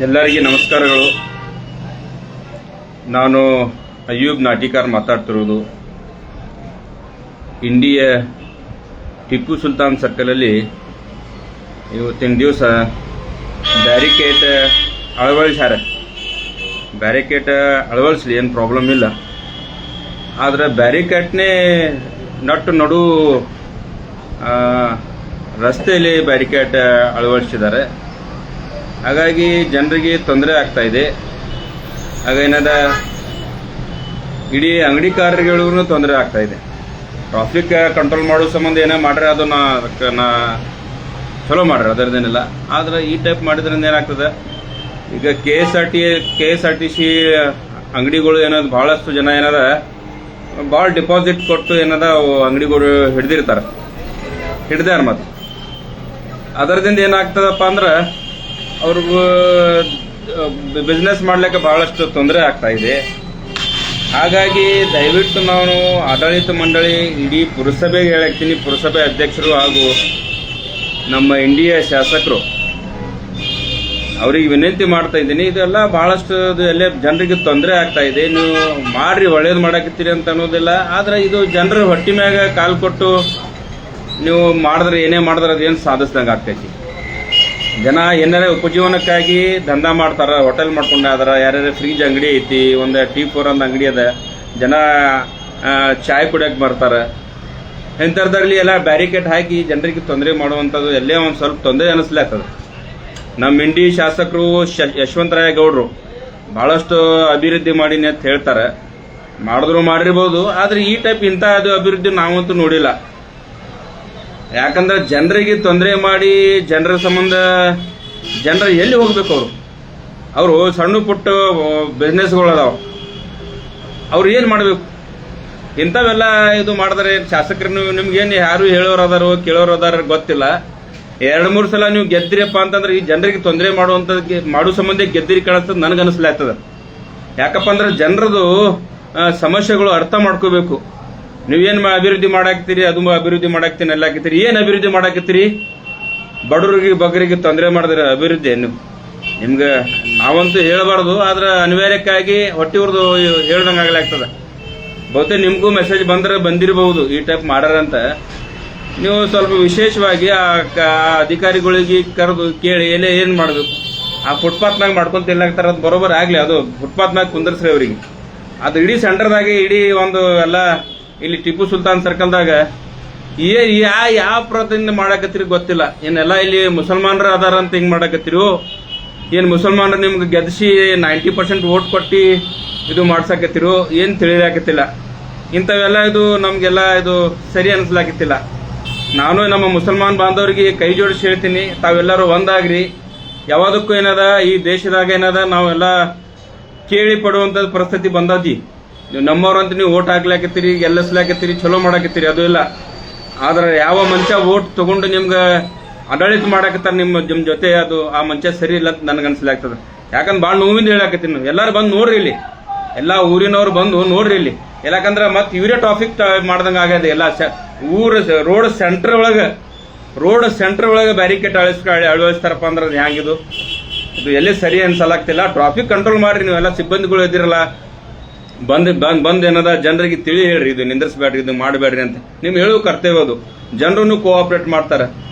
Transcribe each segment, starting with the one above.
ಎಲ್ಲರಿಗೆ ನಮಸ್ಕಾರಗಳು. ನಾನು ಅಯ್ಯೂಬ್ ನಾಟಿಕಾರ್ ಮಾತಾಡ್ತಿರೋದು. ಇಂಡಿಯ ಟಿಪ್ಪು ಸುಲ್ತಾನ್ ಸರ್ಕಲಲ್ಲಿ ಇವತ್ತಿನ ದಿವಸ ಬ್ಯಾರಿಕೇಡ್ ಅಳವಡಿಸಲಿ, ಏನು ಪ್ರಾಬ್ಲಮ್ ಇಲ್ಲ. ಆದರೆ ಬ್ಯಾರಿಕೇಡ್ನೇ ನಡು ರಸ್ತೆಯಲ್ಲಿ ಬ್ಯಾರಿಕೇಡ್ ಅಳವಡಿಸಿದ್ದಾರೆ. ಹಾಗಾಗಿ ಜನರಿಗೆ ತೊಂದರೆ ಆಗ್ತಾ ಇದೆ. ಹಾಗೇನಾದ ಇಡೀ ಅಂಗಡಿಕಾರರಿಗಳಿಗೂ ತೊಂದರೆ ಆಗ್ತಾ ಇದೆ. ಟ್ರಾಫಿಕ್ ಕಂಟ್ರೋಲ್ ಮಾಡೋ ಸಂಬಂಧ ಏನೋ ಮಾಡ್ರೆ ಅದು ನಾ ಚಲೋ ಮಾಡ್ರಿ, ಅದರದೇನಿಲ್ಲ. ಆದರೆ ಈ ಟೈಪ್ ಮಾಡಿದ್ರಿಂದ ಏನಾಗ್ತದೆ, ಈಗ K S R T C ಅಂಗಡಿಗಳು ಏನದ ಭಾಳಷ್ಟು ಜನ ಏನದ ಭಾಳ ಡಿಪಾಸಿಟ್ ಕೊಟ್ಟು ಏನದ ಅಂಗಡಿಗಳು ಹಿಡ್ದಾರ. ಮತ್ತು ಅದರದಿಂದ ಏನಾಗ್ತದಪ್ಪ ಅಂದ್ರೆ ಅವ್ರಿಗೂ ಬಿಸ್ನೆಸ್ ಮಾಡ್ಲಿಕ್ಕೆ ಬಹಳಷ್ಟು ತೊಂದರೆ ಆಗ್ತಾ ಇದೆ. ಹಾಗಾಗಿ ದಯವಿಟ್ಟು ನಾನು ಆಡಳಿತ ಮಂಡಳಿ, ಇಡೀ ಪುರಸಭೆಗೆ ಹೇಳಕ್ತೀನಿ, ಪುರಸಭೆ ಅಧ್ಯಕ್ಷರು ಹಾಗೂ ನಮ್ಮ ಇಂಡಿಯ ಶಾಸಕರು ಅವರಿಗೆ ವಿನಂತಿ ಮಾಡ್ತಾ ಇದ್ದೀನಿ. ಇದೆಲ್ಲ ಬಹಳಷ್ಟು ಎಲ್ಲ ಜನರಿಗೆ ತೊಂದರೆ ಆಗ್ತಾ ಇದೆ. ನೀವು ಮಾಡ್ರಿ, ಒಳ್ಳೇದು ಮಾಡಕತ್ತೀರಿ ಅಂತ ಅನ್ನೋದಿಲ್ಲ. ಆದ್ರೆ ಇದು ಜನರ ಹೊಟ್ಟಿ ಮ್ಯಾಗ ಕಾಲು ಕೊಟ್ಟು ನೀವು ಮಾಡಿದ್ರೆ ಏನೇ ಮಾಡಿದ್ರೆ ಅದೇನು ಸಾಧಿಸ್ದಂಗೆ ಆಗ್ತೈತಿ. ಜನ ಏನಾರ ಉಪಜೀವನಕ್ಕಾಗಿ ದಂಧ ಮಾಡ್ತಾರ, ಹೋಟೆಲ್ ಮಾಡ್ಕೊಂಡಾದ್ರ, ಯಾರ್ಯಾರ ಫ್ರಿಜ್ ಅಂಗಡಿ ಐತಿ, ಒಂದು T4 ಒಂದು ಅಂಗಡಿ ಅದ, ಜನ ಚಾಯ್ ಕುಡಿಯಕ್ಕೆ ಬರ್ತಾರ. ಇಂಥದ್ರಲ್ಲಿ ಎಲ್ಲ ಬ್ಯಾರಿಕೇಡ್ ಹಾಕಿ ಜನರಿಗೆ ತೊಂದರೆ ಮಾಡುವಂಥದ್ದು ಎಲ್ಲೇ ಒಂದು ಸ್ವಲ್ಪ ತೊಂದರೆ ಅನಿಸ್ಲಾಗ್ತದ. ನಮ್ಮ ಇಂಡಿ ಶಾಸಕರು ಯಶವಂತರಾಯ ಗೌಡ್ರು ಬಹಳಷ್ಟು ಅಭಿವೃದ್ಧಿ ಮಾಡೀನಿ ಅಂತ ಹೇಳ್ತಾರೆ. ಮಾಡಿದ್ರು ಮಾಡಿರ್ಬೋದು, ಆದ್ರೆ ಈ ಟೈಪ್ ಇಂಥ ಅದು ಅಭಿವೃದ್ಧಿ ನಾವಂತೂ ನೋಡಿಲ್ಲ. ಯಾಕಂದ್ರೆ ಜನರಿಗೆ ತೊಂದರೆ ಮಾಡಿ ಜನರ ಸಂಬಂಧ ಜನರು ಎಲ್ಲಿ ಹೋಗ್ಬೇಕು? ಅವರು ಸಣ್ಣ ಪುಟ್ಟ ಬಿಸ್ನೆಸ್ಗಳು ಅದಾವ, ಅವ್ರು ಏನು ಮಾಡಬೇಕು? ಇಂಥವೆಲ್ಲ ಇದು ಮಾಡಿದ್ರೆ ಶಾಸಕರು ನಿಮ್ಗೇನು ಯಾರು ಹೇಳೋರು ಅದಾರೋ ಕೇಳೋರು ಅದಾರ ಗೊತ್ತಿಲ್ಲ. 2-3 ಸಲ ನೀವು ಗೆದ್ದಿರಪ್ಪ ಅಂತಂದ್ರೆ ಈ ಜನರಿಗೆ ತೊಂದರೆ ಮಾಡೋ ಸಂಬಂಧ ಗೆದ್ದಿರಿ ಕಾಣಿಸ್ತದ ನನಗನ್ನಿಸ್ಲಾಗ್ತದ. ಯಾಕಪ್ಪ ಅಂದ್ರೆ ಜನರದು ಸಮಸ್ಯೆಗಳು ಅರ್ಥ ಮಾಡ್ಕೋಬೇಕು. ನೀವೇನ್ ಅಭಿವೃದ್ಧಿ ಮಾಡಾಕ್ತೀರಿ, ಅದು ಅಭಿವೃದ್ಧಿ ಮಾಡಾಕ್ತೀನಿ ಎಲ್ಲ ಹಾಕಿತೀರಿ. ಏನ್ ಅಭಿವೃದ್ಧಿ ಮಾಡಾಕತ್ತೀರಿ? ಬಡವರಿಗೆ ಬಗ್ಗರಿಗೆ ತೊಂದರೆ ಮಾಡಿದ್ರೆ ಅಭಿವೃದ್ಧಿ ನಿಮ್ಗೆ ನಾವಂತೂ ಹೇಳಬಾರ್ದು. ಆದ್ರೆ ಅನಿವಾರ್ಯಕ್ಕಾಗಿ ಹೊಟ್ಟಿವ್ರದ್ದು ಹೇಳ್ದಂಗೆ ಆಗ್ಲಾಗ್ತದ. ಬಹುತೇಕ ನಿಮ್ಗೂ ಮೆಸೇಜ್ ಬಂದಿರಬಹುದು ಈ ಟೈಪ್ ಮಾಡ್ಯಾರಂತ. ನೀವು ಸ್ವಲ್ಪ ವಿಶೇಷವಾಗಿ ಆ ಅಧಿಕಾರಿಗಳಿಗೆ ಕರೆದು ಕೇಳಿ ಏನ್ ಮಾಡ್ಬೇಕು. ಆ ಫುಟ್ಪಾತ್ನಾಗ ಮಾಡ್ಕೊಂತ ಎಲ್ಲಾಗ್ತಾರ, ಅದು ಬರೋಬರ್ ಆಗ್ಲಿ. ಅದು ಫುಟ್ಪಾತ್ನಾಗ ಕುಂದರ್ಸ್ರಿ ಅವ್ರಿಗೆ. ಅದು ಇಡೀ ಸೆಂಟರ್ದಾಗೆ ಇಡೀ ಒಂದು ಎಲ್ಲ ಇಲ್ಲಿ ಟಿಪ್ಪು ಸುಲ್ತಾನ್ ಸರ್ಕಲ್ದಾಗ ಯಾವ ಪ್ರತಿನಿಧಿ ಮಾಡಾಕತ್ತೀರಿ ಗೊತ್ತಿಲ್ಲ. ಏನೆಲ್ಲ ಇಲ್ಲಿ ಮುಸಲ್ಮಾನರು ಅದಾರ ಅಂತ ಹಿಂಗ್ ಮಾಡಾಕತ್ತೀರೋ, ಏನ್ ಮುಸಲ್ಮಾನರು ನಿಮ್ಗೆ ಗೆದ್ಸಿ 90% ವೋಟ್ ಕೊಟ್ಟು ಇದು ಮಾಡ್ಸಾಕತ್ತೀರೋ ಏನ್ ತಿಳಿಯಾಕತ್ತಿಲ್ಲ. ಇಂಥವೆಲ್ಲ ಇದು ನಮ್ಗೆಲ್ಲ ಇದು ಸರಿ ಅನ್ಸ್ಲಾಕತ್ತಿಲ್ಲ. ನಾನು ನಮ್ಮ ಮುಸಲ್ಮಾನ್ ಬಾಂಧವರಿಗೆ ಕೈ ಜೋಡಿಸಿ ಹೇಳ್ತೀನಿ, ತಾವೆಲ್ಲರೂ ಒಂದಾಗ್ರಿ. ಯಾವ್ದಕ್ಕೂ ಏನದ ಈ ದೇಶದಾಗ ಏನದ ನಾವೆಲ್ಲ ಕೇಳಿ ಪಡುವಂತ ಪರಿಸ್ಥಿತಿ ಬಂದದಿ. ನೀವು ನಮ್ಮವ್ರಂತ ನೀವು ಓಟ್ ಹಾಕ್ಲಾಕತ್ತೀರಿ, ಗೆಲ್ಲಿಸ್ಲಾಕತ್ತೀರಿ, ಚಲೋ ಮಾಡಾಕತ್ತೀರಿ, ಅದು ಇಲ್ಲ. ಆದ್ರೆ ಯಾವ ಮಂಚ ಓಟ್ ತಗೊಂಡು ನಿಮ್ಗೆ ಆಡಳಿತ ಮಾಡಾಕತ್ತಾರ ನಿಮ್ಮ ಜೊತೆ, ಅದು ಆ ಮಂಚ ಸರಿ ಇಲ್ಲ ಅಂತ ನನಗನ್ಸ್ಲಾಗ್ತದ. ಯಾಕಂದ್ರೆ ಭಾಳ ನೋವಿಂದ ಹೇಳಾಕತ್ತೀನಿ. ಎಲ್ಲಾರು ಬಂದು ನೋಡ್ರಿ, ಇಲ್ಲಿ ಎಲ್ಲಾ ಊರಿನವ್ರು ಬಂದು ನೋಡ್ರಿ ಇಲ್ಲಿ. ಯಾಕಂದ್ರೆ ಮತ್ತೆ ಇವರೇ ಟ್ರಾಫಿಕ್ ಮಾಡ್ದಂಗ ಆಗದೆ. ಎಲ್ಲ ರೋಡ್ ಸೆಂಟರ್ ಒಳಗೆ ಬ್ಯಾರಿಕೇಡ್ ಅಳವಡಿಸ್ತಾರಪ್ಪ ಅಂದ್ರೆ ಅದು ಹ್ಯಾಂಗಿದು? ಇದು ಎಲ್ಲಿ ಸರಿ ಅನ್ಸಲಾಗ್ತಿಲ್ಲ. ಟ್ರಾಫಿಕ್ ಕಂಟ್ರೋಲ್ ಮಾಡ್ರಿ. ನೀವೆಲ್ಲ ಸಿಬ್ಬಂದಿಗಳು ಇದ್ದೀರಲ್ಲ, ಬಂದ್ ಏನದ ಜನರಿಗೆ ತಿಳಿ ಹೇಳ್ರಿ, ಇದು ನಿಂದ್ರಿಸಬೇಡ್ರಿ, ಇದು ಮಾಡಬೇಡ್ರಿ ಅಂತ ನಿಮ್ಗೆ ಹೇಳುವ ಕರ್ತವ್ಯ ಅದು. ಜನರನ್ನು ಕೋಆಪರೇಟ್ ಮಾಡ್ತಾರೆ.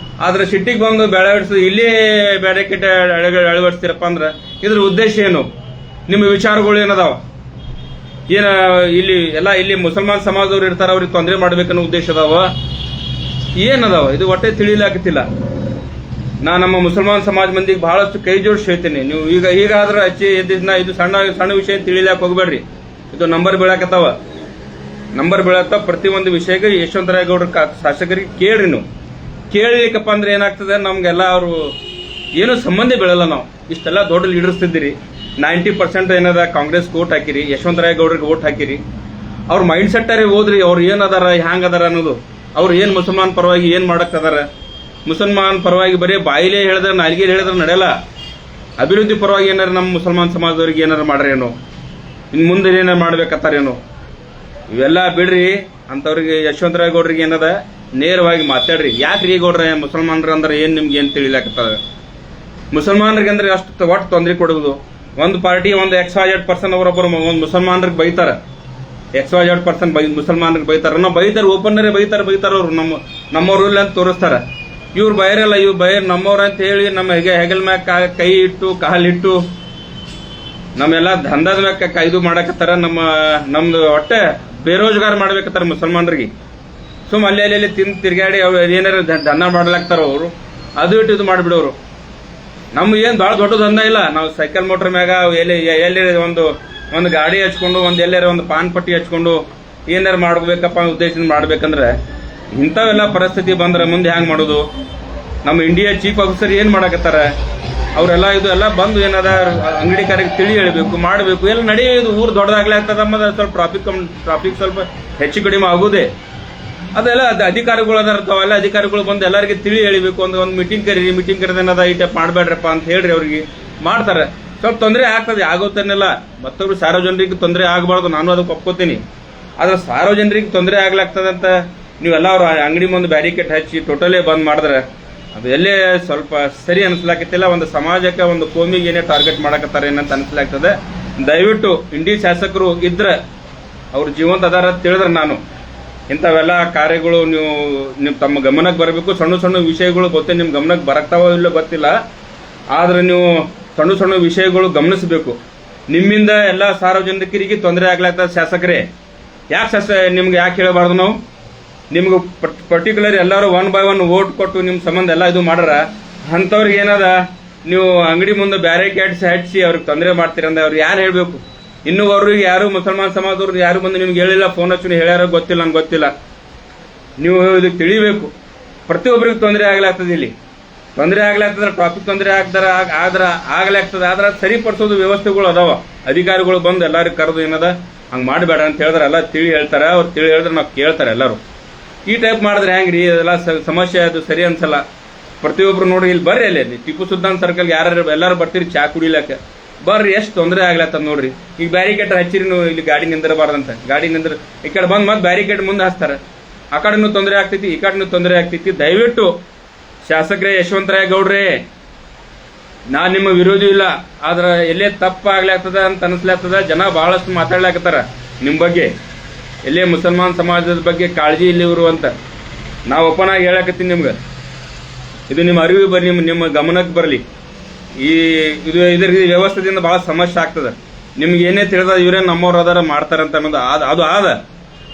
ಆದ್ರೆ ಸಿಟಿಗೆ ಬಂದು ಇಲ್ಲೇ ಬ್ಯಾರಿಕೇಡ್ ಅಳವಡಿಸ್ತೀರಪ್ಪ ಅಂದ್ರೆ ಇದ್ರ ಉದ್ದೇಶ ಏನು? ನಿಮ್ಮ ವಿಚಾರಗಳು ಏನದಾವ? ಏನ ಇಲ್ಲಿ ಮುಸಲ್ಮಾನ್ ಸಮಾಜದವ್ರು ಇರ್ತಾರ, ಅವ್ರಿಗೆ ತೊಂದರೆ ಮಾಡ್ಬೇಕನ್ನೋ ಉದ್ದೇಶ ಅದಾವ? ಏನದಾವ? ಇದು ಹೊಟ್ಟೆ ತಿಳಿಲಾಕತ್ತಿಲ್ಲ. ನಮ್ಮ ಮುಸಲ್ಮಾನ್ ಸಮಾಜ ಮಂದಿಗೆ ಬಹಳಷ್ಟು ಕೈ ಜೋಡಿಸಿ ಹೇಳ್ತೀನಿ. ನೀವು ಈಗಾದ್ರೆ ಇದು ಸಣ್ಣ ವಿಷಯ ತಿಳಿಲಾಕ ಹೋಗ್ಬೇಡ್ರಿ. ಇದು ನಂಬರ್ ಬೀಳಾಕತ್ತಾವ. ಪ್ರತಿಯೊಂದು ವಿಷಯಕ್ಕೆ ಯಶವಂತರಾಯ ಗೌಡ್ರ ಶಾಸಕರಿಗೆ ಕೇಳ್ರಿ. ನೀವು ಕೇಳಲಿಕ್ಕಪ್ಪ ಅಂದ್ರೆ ಏನಾಗ್ತದೆ, ನಮ್ಗೆಲ್ಲ ಅವರು ಏನು ಸಂಬಂಧ ಬೀಳಲ್ಲ. ನಾವು ಇಷ್ಟೆಲ್ಲ ದೊಡ್ಡ ಲೀಡರ್ಸ್ ಇದ್ದೀರಿ. 90% ಏನದ ಕಾಂಗ್ರೆಸ್ ಓಟ್ ಹಾಕಿರಿ, ಯಶವಂತರಾಯ ಗೌಡ್ರಿಗೆ ಓಟ್ ಹಾಕಿರಿ. ಅವ್ರ ಮೈಂಡ್ ಸೆಟ್ ಹೋದ್ರಿ, ಅವ್ರು ಏನದಾರ ಹ್ಯಾಂಗ್ ಅದಾರ ಅನ್ನೋದು. ಅವ್ರು ಏನ್ ಮುಸಲ್ಮಾನ್ ಪರವಾಗಿ ಏನ್ ಮಾಡಕ್ತದಾರ? ಮುಸಲ್ಮಾನ್ ಪರವಾಗಿ ಬರೀ ಬಾಯಿಲೇ ಹೇಳಿದ್ರೆ, ನಾಲ್ಗೆ ಹೇಳಿದ್ರೆ ನಡೆಯಲ್ಲ. ಅಭಿವೃದ್ಧಿ ಪರವಾಗಿ ಏನಾರ ನಮ್ಮ ಮುಸಲ್ಮಾನ್ ಸಮಾಜದವ್ರಿಗೆ ಏನಾರ ಮಾಡ್ರೇನೋ, ಇನ್ ಮುಂದೆ ಏನಾರ ಮಾಡ್ಬೇಕತ್ತಾರೇನೋ, ಇವೆಲ್ಲ ಬಿಡ್ರಿ. ಅಂತವ್ರಿಗೆ ಯಶವಂತರಾಯ ಗೌಡ್ರಿಗೆ ಏನದ ನೇರವಾಗಿ ಮಾತಾಡ್ರಿ. ಯಾಕ್ರಿ ಗೌಡ್ರ ಮುಸಲ್ಮಾನ್ರ ಅಂದ್ರೆ ಏನ್ ನಿಮ್ಗೆ ಏನ್ ತಿಳಿಲಾಕತ್ತದ? ಮುಸಲ್ಮಾನರಿಗೆ ಅಂದ್ರೆ ಅಷ್ಟು ಒಟ್ಟು ತೊಂದರೆ ಕೊಡುವುದು. ಒಂದು ಪಾರ್ಟಿ ಒಂದು XYZ ಅವರೊಬ್ಬರು ಒಂದು ಮುಸಲ್ಮಾನರಿಗೆ ಬೈತಾರೆ, XYZ ಮುಸಲ್ಮಾನರಿಗೆ ಬೈತಾರೆ. ನಾವು ಬೈತಾರೆ, ಓಪನ್ನರೇ ಬೈತಾರೆ ಅವ್ರು. ನಮ್ಮವ್ರು ಇಲ್ಲ ಅಂತ ತೋರಿಸ್ತಾರ. ಇವ್ರು ಬೈರಲ್ಲ, ಇವ್ರು ಬೈರ್ ನಮ್ಮವ್ರ ಅಂತ ಹೇಳಿ ನಮ್ಮ ಹೆಗಲ್ ಮ್ಯಾಗ ಕೈ ಇಟ್ಟು ಕಾಲಿಟ್ಟು ನಮ್ಮೆಲ್ಲ ದಂಧದ ಮ್ಯಾಗ ಇದು ಮಾಡಕತ್ತಾರ. ನಮ್ದು ಹೊಟ್ಟೆ ಬೇರೋಜ್ಗಾರ ಮಾಡ್ಬೇಕತ್ತಾರ ಮುಸಲ್ಮಾನರಿಗೆ. ಸುಮ್ ಅಲ್ಲಿ ತಿಂದು ತಿರ್ಗಾಡಿ ಅವ್ರು ಏನಾರ ದಂಧ ಮಾಡ್ಲಾಕ್ತಾರ ಅವರು. ಅದು ಇಟ್ಟು ಇದು ಮಾಡಿಬಿಡೋರು. ನಮ್ಗೆ ಏನ್ ಭಾಳ ದೊಡ್ಡ ದಂಧ ಇಲ್ಲ. ನಾವು ಸೈಕಲ್ ಮೋಟರ್ ಮ್ಯಾಗ ಎಲ್ಲಿ ಒಂದು ಗಾಡಿ ಹಚ್ಕೊಂಡು ಎಲ್ಲಾರ ಒಂದು ಪಾನ್ ಪಟ್ಟಿ ಹಚ್ಕೊಂಡು ಏನಾರು ಮಾಡ್ಬೇಕಪ್ಪ ಉದ್ದೇಶದಿಂದ ಮಾಡ್ಬೇಕಂದ್ರೆ ಇಂಥವೆಲ್ಲ ಪರಿಸ್ಥಿತಿ ಬಂದ್ರೆ ಮುಂದೆ ಹ್ಯಾಂಗ್ ಮಾಡೋದು? ನಮ್ಮ ಇಂಡಿಯಾ ಚೀಫ್ ಆಫೀಸರ್ ಏನ್ ಮಾಡಕತ್ತಾರ? ಅವರೆಲ್ಲ ಇದು ಎಲ್ಲ ಬಂದು ಏನದ ಅಂಗಡಿಕಾರಿಗೆ ತಿಳಿ ಹೇಳಬೇಕು, ಮಾಡಬೇಕು, ಎಲ್ಲ ನಡೆಯೋದು. ಊರು ದೊಡ್ಡದಾಗ್ಲೇ ಆಗ್ತದ. ಸ್ವಲ್ಪ ಟ್ರಾಫಿಕ್ ಸ್ವಲ್ಪ ಹೆಚ್ಚು ಕಡಿಮೆ ಆಗುದೇ. ಅದೆಲ್ಲ ಅಧಿಕಾರಿಗಳು ಅದಾರಲ್ಲ, ಅಧಿಕಾರಿಗಳು ಬಂದು ಎಲ್ಲರಿಗೆ ತಿಳಿ ಹೇಳಬೇಕು. ಒಂದು ಮೀಟಿಂಗ್ ಕರೆದೇನದ ಈ ಟೈಪ್ ಮಾಡಬೇಡ್ರಪ್ಪ ಅಂತ ಹೇಳ್ರಿ. ಅವ್ರಿಗೆ ಮಾಡ್ತಾರೆ. ಸ್ವಲ್ಪ ತೊಂದರೆ ಆಗ್ತದೆ, ಆಗೋತನ್ನೆಲ್ಲ. ಮತ್ತೊಬ್ರು ಸಾರ್ವಜನಿಕರಿಗೆ ತೊಂದರೆ ಆಗಬಾರ್ದು, ನಾನು ಅದಕ್ಕೆ ಒಪ್ಕೋತೀನಿ. ಆದ್ರೆ ಸಾರ್ವಜನಿಕರಿಗೆ ತೊಂದರೆ ಆಗ್ಲಾಗ್ತದಂತ ನೀವೆಲ್ಲ ಅವ್ರ ಅಂಗಡಿ ಮುಂದೆ ಬ್ಯಾರಿಕೇಡ್ ಹಚ್ಚಿ ಟೋಟಲೇ ಬಂದ್ ಮಾಡಿದ್ರೆ ಅದು ಎಲ್ಲೇ ಸ್ವಲ್ಪ ಸರಿ ಅನಿಸ್ಲಾಕತ್ತಿಲ್ಲ. ಒಂದು ಸಮಾಜಕ್ಕೆ ಒಂದು ಕೋಮಿಗೆ ಏನೇ ಟಾರ್ಗೆಟ್ ಮಾಡಕತ್ತಾರೆ ಏನಂತ ಅನಿಸ್ಲಾಗ್ತದೆ. ದಯವಿಟ್ಟು ಇಂಡಿ ಶಾಸಕರು ಇದ್ರೆ ಅವ್ರ ಜೀವಂತ ಅದಾರ ತಿಳಿದ್ರೆ ನಾನು ಇಂಥವೆಲ್ಲ ಕಾರ್ಯಗಳು ನೀವು ತಮ್ಮ ಗಮನಕ್ಕೆ ಬರಬೇಕು. ಸಣ್ಣ ವಿಷಯಗಳು ಗೊತ್ತೇ ನಿಮ್ಮ ಗಮನಕ್ಕೆ ಬರಕ್ತಾವೋ ಇಲ್ಲೋ ಗೊತ್ತಿಲ್ಲ. ಆದ್ರೆ ನೀವು ಸಣ್ಣ ವಿಷಯಗಳು ಗಮನಿಸಬೇಕು. ನಿಮ್ಮಿಂದ ಎಲ್ಲ ಸಾರ್ವಜನಿಕರಿಗೆ ತೊಂದರೆ ಆಗ್ಲಾಗ್ತದೆ. ಶಾಸಕರೇ ನಿಮ್ಗೆ ಯಾಕೆ ಹೇಳಬಾರ್ದು? ನಾವು ನಿಮ್ಗೆ ಪರ್ಟಿಕ್ಯುಲರ್ ಎಲ್ಲರೂ 1 by 1 ವೋಟ್ ಕೊಟ್ಟು ನಿಮ್ಮ ಸಂಬಂಧ ಎಲ್ಲ ಇದು ಮಾಡ್ರ ಅಂಥವ್ರಿಗೆ ಏನದ ನೀವು ಅಂಗಡಿ ಮುಂದೆ ಬ್ಯಾರಿಕೇಡ್ಸ್ ಹಚ್ಚಿ ಅವ್ರಿಗೆ ತೊಂದರೆ ಮಾಡ್ತೀರಂದ್ರೆ ಅವ್ರು ಯಾರು ಹೇಳ್ಬೇಕು? ಇನ್ನೂ ಅವ್ರಿಗೆ ಯಾರು ಮುಸಲ್ಮಾನ್ ಸಮಾಜದವ್ರು ಯಾರು ಬಂದು ನಿಮ್ಗೆ ಹೇಳಿಲ್ಲ, ಫೋನ್ ಹಚ್ಚಿ ಹೇಳ್ಯಾರೋ ಗೊತ್ತಿಲ್ಲ, ನನ್ಗೆ ಗೊತ್ತಿಲ್ಲ. ನೀವು ಇದಕ್ಕೆ ತಿಳಿಬೇಕು. ಪ್ರತಿಯೊಬ್ಬರಿಗೆ ತೊಂದರೆ ಆಗ್ಲಾಗ್ತದೆ. ಇಲ್ಲಿ ತೊಂದರೆ ಆಗ್ಲಾಗ್ತದೆ, ಟ್ರಾಫಿಕ್ ತೊಂದರೆ ಆಗ್ಲಾಗ್ತದೆ. ಆದ್ರೆ ಸರಿಪಡಿಸೋದು ವ್ಯವಸ್ಥೆಗಳು ಅದಾವ. ಅಧಿಕಾರಿಗಳು ಬಂದು ಎಲ್ಲರಿಗೂ ಕರೆದು ಏನದ ಹಂಗೆ ಮಾಡಬೇಡ ಅಂತ ಹೇಳಿದ್ರೆ ಎಲ್ಲ ತಿಳಿ ಹೇಳ್ತಾರೆ. ಅವ್ರು ತಿಳಿ ಹೇಳಿದ್ರೆ ನಾವು ಕೇಳ್ತಾರೆ ಎಲ್ಲರೂ. ಈ ಟೈಪ್ ಮಾಡಿದ್ರೆ ಹೆಂಗ್ರಿ? ಅದೆಲ್ಲ ಸಮಸ್ಯೆ, ಅದು ಸರಿ ಅನ್ಸಲ್ಲ. ಪ್ರತಿಯೊಬ್ರು ನೋಡಿ ಇಲ್ಲಿ ಬರ್ರಿ, ಅಲ್ಲಿ ಟಿಪ್ಪು ಸುಲ್ತಾನ್ ಸರ್ಕಲ್ ಎಲ್ಲರೂ ಬರ್ತೀರಿ ಚಾ ಕುಡಿಲಕ್ಕೆ. ಬರ್ರಿ, ಎಷ್ಟು ತೊಂದರೆ ಆಗ್ಲತ್ತದ ನೋಡ್ರಿ. ಈಗ ಬ್ಯಾರಿಕೇಡ್ ಹಚ್ಚಿರಿ, ನೀವು ಇಲ್ಲಿ ಗಾಡಿ ನಿಂದಿರಬಾರ್ದಂತ. ಗಾಡಿ ನಿಂದ್ರ ಈ ಕಡೆ ಬಂದ್ ಮತ್ತೆ ಬ್ಯಾರಿಕೇಡ್ ಮುಂದೆ ಹಾಸ್ತಾರೆ. ಆ ಕಡೆನೂ ತೊಂದರೆ ಆಗ್ತೈತಿ, ಈ ಕಡೆನೂ ತೊಂದರೆ ಆಗ್ತೈತಿ. ದಯವಿಟ್ಟು ಶಾಸಕರೇ, ಯಶವಂತರಾಯ ಗೌಡ್ರೇ, ನಾನ್ ನಿಮ್ಮ ವಿರೋಧಿ ಇಲ್ಲ. ಆದ್ರ ಎಲ್ಲೇ ತಪ್ಪಾಗ್ಲಾಗ್ತದ ಅಂತ ಅನಿಸ್ಲಾಗ್ತದ. ಜನ ಬಹಳಷ್ಟು ಮಾತಾಡ್ಲಾಕತ್ತಾರ ನಿಮ್ ಬಗ್ಗೆ, ಎಲ್ಲೇ ಮುಸಲ್ಮಾನ್ ಸಮಾಜದ ಬಗ್ಗೆ ಕಾಳಜಿ ಇಲ್ಲ ಇವರು ಅಂತ. ನಾವು ಓಪನ್ ಆಗಿ ಹೇಳಕತ್ತೀನಿ ನಿಮ್ಗೆ. ಇದು ನಿಮ್ಮ ಅರಿವು ಬರ್ಲಿ, ನಿಮ್ಮ ಗಮನಕ್ಕೆ ಬರಲಿ. ಇದರ ವ್ಯವಸ್ಥೆದಿಂದ ಬಹಳ ಸಮಸ್ಯೆ ಆಗ್ತದೆ. ನಿಮ್ಗೆ ಏನೇ ತಿಳಿದ ಇವರೇ ನಮ್ಮವ್ರು ಅದಾರ ಮಾಡ್ತಾರಂತ ಅನ್ನೋದು ಅದು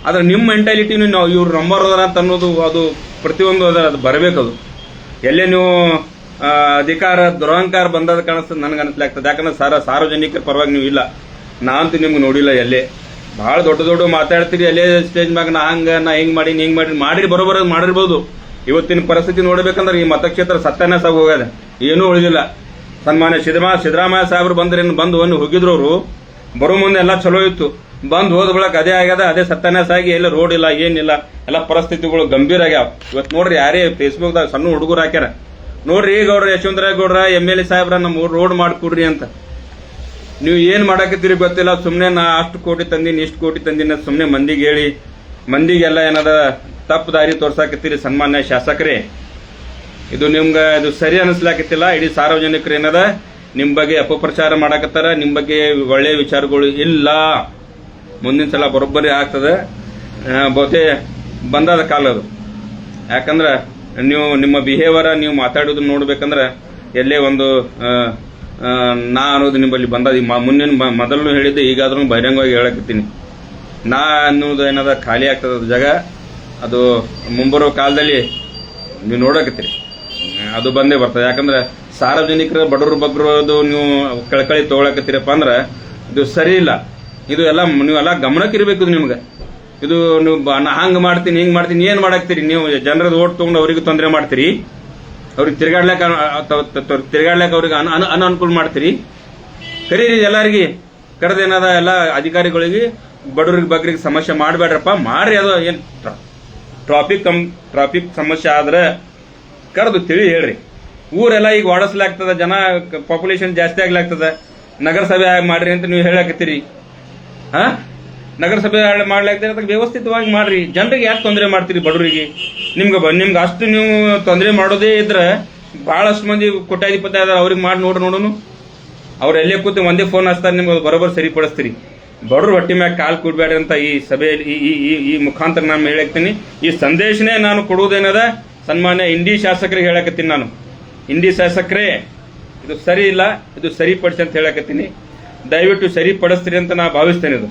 ಆದ್ರೆ ನಿಮ್ಮ ಮೆಂಟಾಲಿಟಿನೂ ನಾವು ಇವ್ರು ನಮ್ಮವ್ರು ಅದಾರ ಅಂತ ಅನ್ನೋದು ಅದು ಪ್ರತಿಯೊಂದು ಅದು ಬರಬೇಕದು. ಎಲ್ಲೇ ನೀವು ಅಧಿಕಾರ ದುರಹಂಕಾರ ಬಂದದ ಕಾಣಿಸ್ತದೆ, ನನಗೆ ಅನಿಸ್ಲಾಗ್ತದೆ. ಯಾಕಂದ್ರೆ ಸಾರ್ವಜನಿಕರ ಪರವಾಗಿ ನೀವು ಇಲ್ಲ. ನಾನಂತೂ ನಿಮ್ಗೆ ನೋಡಿಲ್ಲ. ಎಲ್ಲೇ ಬಹಳ ದೊಡ್ಡ ಮಾತಾಡ್ತೀರಿ. ಎಲ್ಲೇ ಸ್ಟೇಜ್ ಮ್ಯಾಗ ನಾ ಹಿಂಗ್ ಮಾಡಿ ಬರೋಬರ ಮಾಡಿರ್ಬೋದು. ಇವತ್ತಿನ ಪರಿಸ್ಥಿತಿ ನೋಡ್ಬೇಕಂದ್ರೆ ಈ ಮತಕ್ಷೇತ್ರ ಸತ್ಯಾನಾಶ ಹೋಗದ, ಏನೂ ಉಳಿದಿಲ್ಲ. ಸನ್ಮಾನ್ಯ ಸಿದ್ದರಾಮಯ್ಯ ಸಾಹೇಬ್ರು ಬಂದು ಹೋಗಿದ್ರು. ಅವರು ಬರೋ ಮುಂದೆ ಎಲ್ಲ ಚಲೋ ಇತ್ತು. ಬಂದು ಹೋದ ಬಳಕ ಅದೇ ಆಗ್ಯದ, ಅದೇ ಸತ್ಯಾನಾಶ ಆಗಿ ಎಲ್ಲ ರೋಡ್ ಇಲ್ಲ, ಏನಿಲ್ಲ, ಎಲ್ಲ ಪರಿಸ್ಥಿತಿಗಳು ಗಂಭೀರ ಆಗ್ಯಾವ. ಇವತ್ತು ನೋಡ್ರಿ, ಯಾರೇ ಫೇಸ್ಬುಕ್ದಾಗ ಸಣ್ಣ ಹುಡುಗರು ಹಾಕ್ಯಾರ ನೋಡ್ರಿ, ಈಗ ಅವ್ರ ಯಶವಂತರಾಯ ಗೌಡ್ರ MLA ಸಾಹೇಬ್ರ ನಮ್ಮ ರೋಡ್ ಮಾಡ್ಕೊಡ್ರಿ ಅಂತ. ನೀವು ಏನ್ ಮಾಡಾಕತ್ತೀರಿ ಗೊತ್ತಿಲ್ಲ. ಸುಮ್ನೆ ನಾ ಅಷ್ಟು ಕೋಟಿ ತಂದಿನಿ, ಇಷ್ಟು ಕೋಟಿ ತಂದಿನ ಸುಮ್ನೆ ಮಂದಿಗೆ ಹೇಳಿ ಮಂದಿಗೆಲ್ಲ ಏನದ ತಪ್ಪು ದಾರಿ ತೋರ್ಸಾಕತ್ತೀರಿ. ಸನ್ಮಾನ್ಯ ಶಾಸಕರೇ, ಇದು ನಿಮ್ಗೆ ಇದು ಸರಿ ಅನಿಸ್ಲಾಕತ್ತಿಲ್ಲ. ಇಡೀ ಸಾರ್ವಜನಿಕರು ಏನದ ನಿಮ್ ಬಗ್ಗೆ ಅಪಪ್ರಚಾರ ಮಾಡಾಕತ್ತಾರ. ನಿಮ್ ಬಗ್ಗೆ ಒಳ್ಳೆ ವಿಚಾರಗಳು ಇಲ್ಲ. ಮುಂದಿನ ಸಲ ಬರೋಬ್ಬರಿ ಆಗ್ತದೆ. ಬಹುತೇ ಬಂದಾದ ಕಾಲ ಅದು. ಯಾಕಂದ್ರೆ ನೀವು ನಿಮ್ಮ ಬಿಹೇವಿಯರ್ ನೀವು ಮಾತಾಡೋದನ್ನ ನೋಡ್ಬೇಕಂದ್ರೆ ಎಲ್ಲೇ ಒಂದು ನಾ ಅನ್ನೋದು ನಿಮ್ಮಲ್ಲಿ ಬಂದದ. ಮೊದಲು ಹೇಳಿದ್ದೆ, ಈಗಾದ್ರೂ ಬಹಿರಂಗವಾಗಿ ಹೇಳಕತ್ತೀನಿ. ನಾ ಅನ್ನೋದು ಏನದ ಖಾಲಿ ಆಗ್ತದ ಜಾಗ. ಅದು ಮುಂಬರುವ ಕಾಲದಲ್ಲಿ ನೀವು ನೋಡಕತ್ತೀರಿ, ಅದು ಬಂದೇ ಬರ್ತದೆ. ಯಾಕಂದ್ರೆ ಸಾರ್ವಜನಿಕರ ಬಡವರು ಬಗ್ಗರೋದು ನೀವು ಕಳ್ಕಳಿ ತಗೊಳಕತ್ತೀರಪ್ಪ ಅಂದ್ರೆ ಇದು ಸರಿ ಇಲ್ಲ. ಇದು ಎಲ್ಲ ನೀವೆಲ್ಲ ಗಮನಕ್ಕೆ ಇರಬೇಕು. ನಿಮ್ಗೆ ಇದು ನೀವು ಹಂಗ್ ಮಾಡ್ತೀನಿ ಹಿಂಗ್ ಮಾಡ್ತೀನಿ ಏನ್ ಮಾಡಾಕ್ತೀರಿ? ನೀವು ಜನರದ ಓಟ್ ತಗೊಂಡು ಅವ್ರಿಗೆ ತೊಂದರೆ ಮಾಡ್ತೀರಿ, ಅವ್ರಿಗೆ ತಿರ್ಗಾಡ್ಲಾಕ ಅವ್ರಿಗೆ ಅನಾನುಕೂಲ ಮಾಡ್ತೀರಿ. ಕರೀರಿ ಎಲ್ಲರಿಗೆ ಕರೆದೇನದ ಎಲ್ಲ ಅಧಿಕಾರಿಗಳಿಗೆ, ಬಡವ್ರಿಗೆ ಬಗ್ಗರಿಗೆ ಸಮಸ್ಯೆ ಮಾಡಬೇಡ್ರಪ್ಪ, ಮಾಡ್ರಿ. ಅದು ಏನ್ ಟ್ರಾಫಿಕ್ ಸಮಸ್ಯೆ ಆದ್ರೆ ಕರೆದು ತಿಳಿ ಹೇಳ್ರಿ. ಊರೆಲ್ಲ ಈಗ ಓಡಿಸ್ಲಾಗ್ತದ, ಜನ ಪಾಪ್ಯುಲೇಷನ್ ಜಾಸ್ತಿ ಆಗ್ಲಾಗ್ತದ. ನಗರಸಭೆ ಮಾಡ್ರಿ ಅಂತ ನೀವು ಹೇಳಾಕತ್ತೀರಿ. ನಗರಸಭೆ ಮಾಡ್ಲಾಗ್ತೀರಿ, ಅದಕ್ಕೆ ವ್ಯವಸ್ಥಿತವಾಗಿ ಮಾಡ್ರಿ. ಜನರಿಗೆ ಯಾಕೆ ತೊಂದರೆ ಮಾಡ್ತೀರಿ? ಬಡವರಿಗೆ ನಿಮ್ಗೆ ಅಷ್ಟು ನೀವು ತೊಂದರೆ ಮಾಡೋದೇ ಇದ್ರೆ ಭಾಳಷ್ಟು ಮಂದಿ ಕೋಟ್ಯಾಧಿಪತಿ ಅದಾರ, ಅವ್ರಿಗೆ ಮಾಡಿ ನೋಡೋನು. ಅವ್ರು ಎಲ್ಲೇ ಕೂತು ಒಂದೇ ಫೋನ್ ಹಚ್ತಾರೆ, ನಿಮ್ಗೆ ಬರೋಬ್ಬರ ಸರಿಪಡಿಸ್ತೀರಿ. ಬಡವ್ರ ಹೊಟ್ಟಿ ಮ್ಯಾಗ ಕಾಲು ಕೂಡ್ಬೇಡ್ರಿ ಅಂತ ಈ ಸಭೆಯಲ್ಲಿ ಈ ಮುಖಾಂತರ ನಾನು ಹೇಳಕ್ತೀನಿ. ಈ ಸಂದೇಶನೇ ನಾನು ಕೊಡುವುದೇನದ ಸನ್ಮಾನ್ಯ ಇಂಡಿ ಶಾಸಕರಿಗೆ ಹೇಳಕತ್ತೀನಿ. ನಾನು ಇಂಡಿ ಶಾಸಕರೇ, ಇದು ಸರಿ ಇಲ್ಲ, ಇದು ಸರಿಪಡಿಸಿ ಅಂತ ಹೇಳಕತ್ತೀನಿ. ದಯವಿಟ್ಟು ಸರಿಪಡಿಸ್ತೀರಿ ಅಂತ ನಾ ಭಾವಿಸ್ತೇನೆ. ಇದು